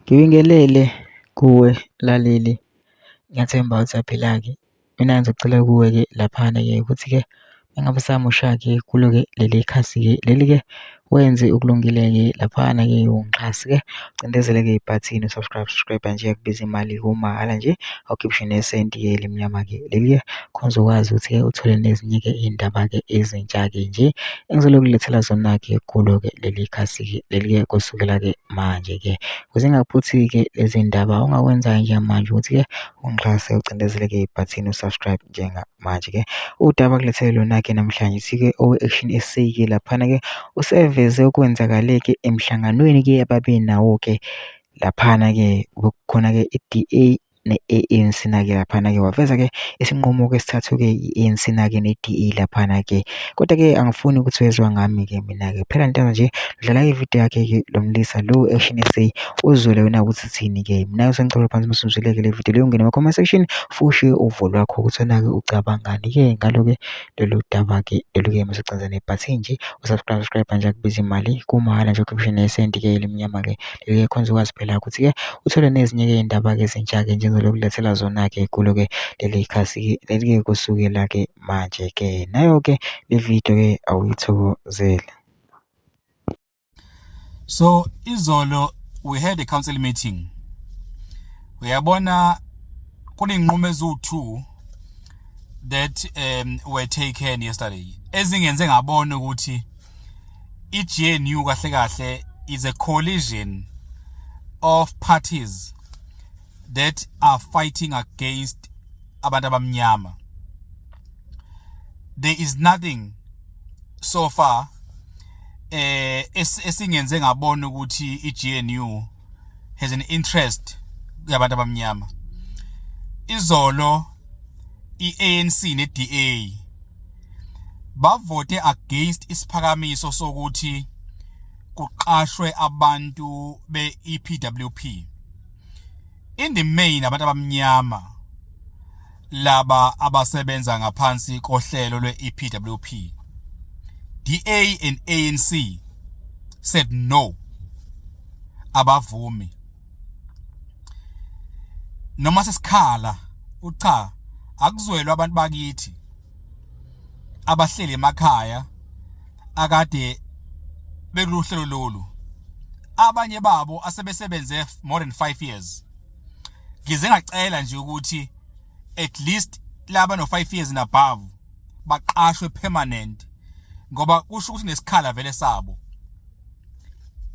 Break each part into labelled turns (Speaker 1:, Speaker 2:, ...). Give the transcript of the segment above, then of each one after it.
Speaker 1: Ngibingelele kuwe laleli, ngiyathemba usaphila-ke. Mina ngizocela kuwe-ke laphana-ke ukuthi-ke engabe usamusha-ke kulo-ke leli khasi-ke leli-ke wenze okulungile-ke laphana-ke ungixhase-ke ucindezele-ke ibhathini subscribe nje kubiza imali kumahhala nje awukhiphi nesenti-ke elimnyama-ke leli-ke khona uzokwazi ukuthi-ke uthole nezinye-ke iy'ndaba-ke ezintsha-ke nje engizolokulethela zona-ke kulo-ke leli khasi-ke leli-ke kusukela-ke manje-ke ukuze ngingakuphuthi-ke lezi ndaba ongakwenza njengamanje ukuthi-ke ungixhase ucindezeleke ibhathini usubscribe njengamanje-ke udaba kulethele lona-ke namhlanje sithi-ke owe-Action SA-ke laphana-ke useveze okwenzakale-ke emhlanganweni-ke ababenawo-ke laphana-ke kukhona-ke i-DA ne-ANC na-ke laphana-ke waveza-ke isinqumo-ke esithathwe-ke i-ANC na-ke ne-DA laphana-ke kodwa-ke angifuni ukuthi wezwa ngami-ke mina-ke phela intando nje dlala ividiyo yakhe-ke lo mlisa lo Action SA uzwele wena ukuthi uthini-ke mina sengicela phansi masuzweleke le video leyo ungene kuma-comment section fushe uvo lwakho ukuthi wena-ke ucabangani-ke ngalo-ke lolu daba-ke lolu-ke masucenza nebhathini nje usubscribe nje akubiza imali kumahhala nje ukhiphe nesenti-ke elimnyama-ke leli-ke khona uzokwazi phela ukuthi-ke uthole nezinye-ke iy'ndaba-ke ezintsha-ke njengolokulethela zona-ke kulo-ke leli khasi-ke leli-ke kusukela-ke manje-ke nayo-ke le video-ke awuyithokozele.
Speaker 2: So izolo we had a council meeting. Uyabona kuney'nqumo eziwu-2 that were taken yesterday. Ezingenze ngabona ukuthi i-GNU kahle kahle is a coalition of parties that are fighting against abantu abamnyama. There is nothing so far esingenze ngabona ukuthi i-GNU has an interest yabantu abamnyama. Izolo i-ANC ne-DA bavote against isiphakamiso sokuthi kuqashwe abantu be-EPWP. In the main abantu abamnyama laba abasebenza ngaphansi kohlelo lwe-EPWP, DA and ANC said no, abavumi. Noma sesikhala ucha akuzwelwa abantu bakithi abahleli emakhaya akade bekuhlelo lolu, abanye babo asebesebenze more than 5 years. Ngize ngacela nje ukuthi at least laba no 5 years and above baqashwe permanent ngoba kusho ukuthi nesikhala vele sabo.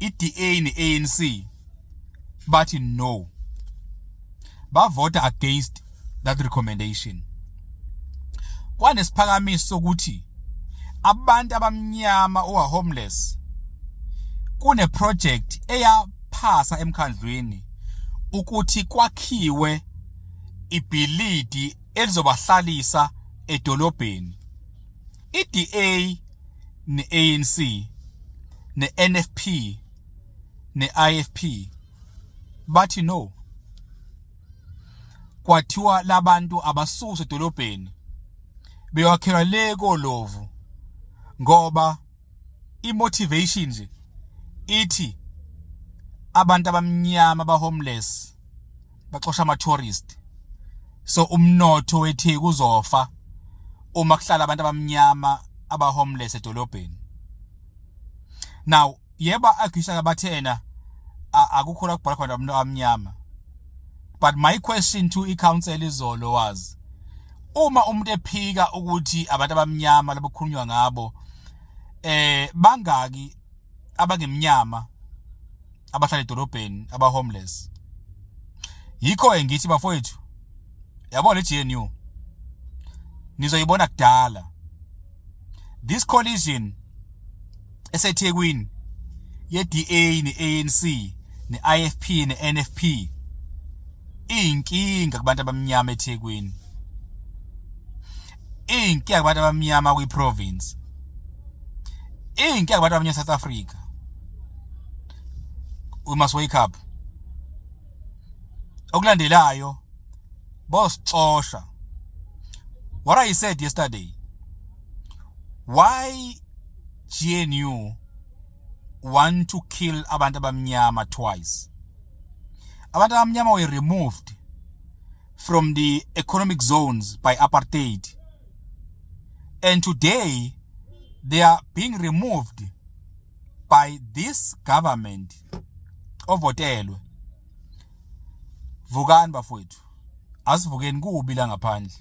Speaker 2: I-DA ne-ANC bathi no, bavota against that recommendation. Kwanesiphakamiso sokuthi abantu abamnyama owa homeless kune project eyaphasa emkhandlwini ukuthi kwakhiwe ibhilidi elizobahlalisa edolobheni. I-DA ne-ANC ne-NFP ne-IFP bathi no, kwathiwa labantu abasuswe edolobheni beyakhelwa le koLovu ngoba imotivation nje ithi abantu abamnyama ba-homeless baxosha ama-tourist, so umnotho weTheku uzofa uma kuhlala abantu abamnyama aba-homeless edolobheni. Now yeba agishaka bathena akukho la kubhala khona abantu abamnyama, but my question to i-council izolo was uma umuntu ephika ukuthi abantu abamnyama labokhulunywa ngabo bangaki abangemnyama abahlala edolobheni aba-homeless. Yikho ngithi bafowethu, yabona i-GNU nizoyibona kudala. This coalition eseThekwini ye-DA ne-ANC ne-IFP ne-NFP iyinkinga kubantu abamnyama eThekwini, iyinkinga kubantu abamnyama kwi-province, iyinkinga kubantu abamnyama South Africa. We must wake up. Okulandelayo bosixosha. What I said yesterday, why GNU want to kill abantu abamnyama twice? abantu abamnyama were removed from the economic zones by apartheid, and today they are being removed by this government ovotelwe. Vukani bafowethu, asivukeni kubi la ngaphandle.